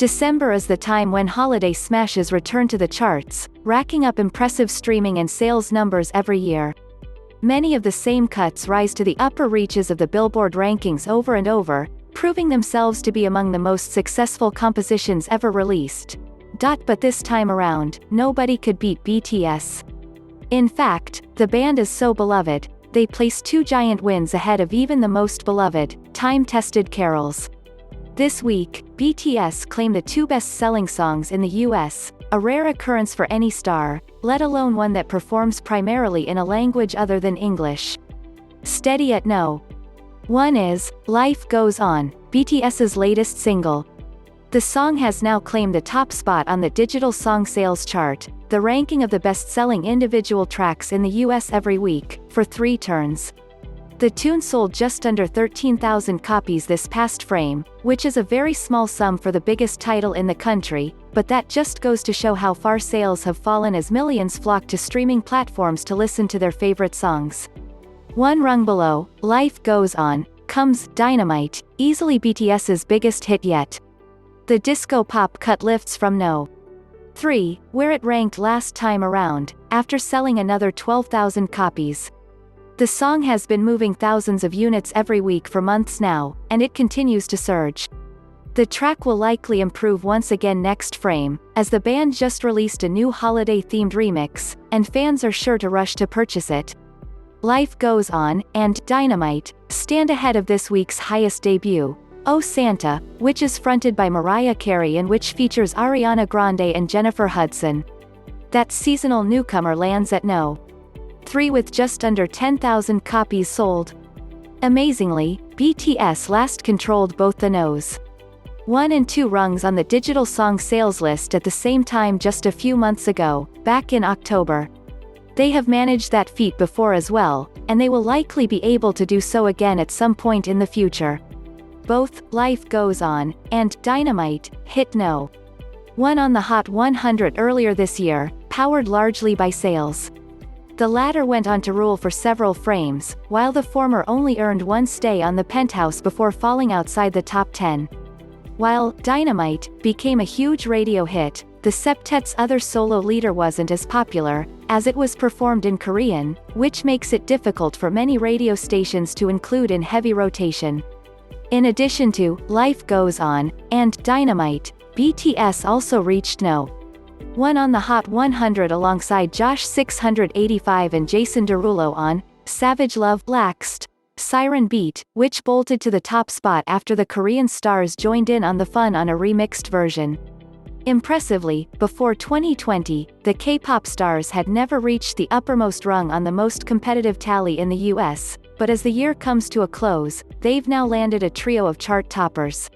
December is the time when holiday smashes return to the charts, racking up impressive streaming and sales numbers every year. Many of the same cuts rise to the upper reaches of the Billboard rankings over and over, proving themselves to be among the most successful compositions ever released. But this time around, nobody could beat BTS. In fact, the band is so beloved, they place 2 giant wins ahead of even the most beloved, time-tested carols. This week, BTS claimed the 2 best-selling songs in the US, a rare occurrence for any star, let alone one that performs primarily in a language other than English. Steady at no. 1 is Life Goes On, BTS's latest single. The song has now claimed the top spot on the digital song sales chart, the ranking of the best-selling individual tracks in the US every week, for 3 turns. The tune sold just under 13,000 copies this past frame, which is a very small sum for the biggest title in the country, but that just goes to show how far sales have fallen as millions flock to streaming platforms to listen to their favorite songs. 1 rung below, Life Goes On, comes Dynamite, easily BTS's biggest hit yet. The disco pop cut lifts from No. 3, where it ranked last time around, after selling another 12,000 copies. The song has been moving thousands of units every week for months now, and it continues to surge. The track will likely improve once again next frame, as the band just released a new holiday-themed remix, and fans are sure to rush to purchase it. Life Goes On, and Dynamite, stand ahead of this week's highest debut, Oh Santa, which is fronted by Mariah Carey and which features Ariana Grande and Jennifer Hudson. That seasonal newcomer lands at No. 3 with just under 10,000 copies sold. Amazingly, BTS last controlled both the Nos. 1 and 2 rungs on the digital song sales list at the same time just a few months ago, back in October. They have managed that feat before as well, and they will likely be able to do so again at some point in the future. Both Life Goes On and Dynamite hit No. 1 on the Hot 100 earlier this year, powered largely by sales. The latter went on to rule for several frames, while the former only earned 1 stay on the penthouse before falling outside the top 10. While Dynamite became a huge radio hit, the septet's other solo leader wasn't as popular, as it was performed in Korean, which makes it difficult for many radio stations to include in heavy rotation. In addition to Life Goes On and Dynamite, BTS also reached No. 1 on the Hot 100 alongside Jawsh 685 and Jason Derulo on Savage Love Laxed, Siren Beat, which bolted to the top spot after the Korean stars joined in on the fun on a remixed version. Impressively, before 2020, the K-pop stars had never reached the uppermost rung on the most competitive tally in the US, but as the year comes to a close, they've now landed a trio of chart toppers.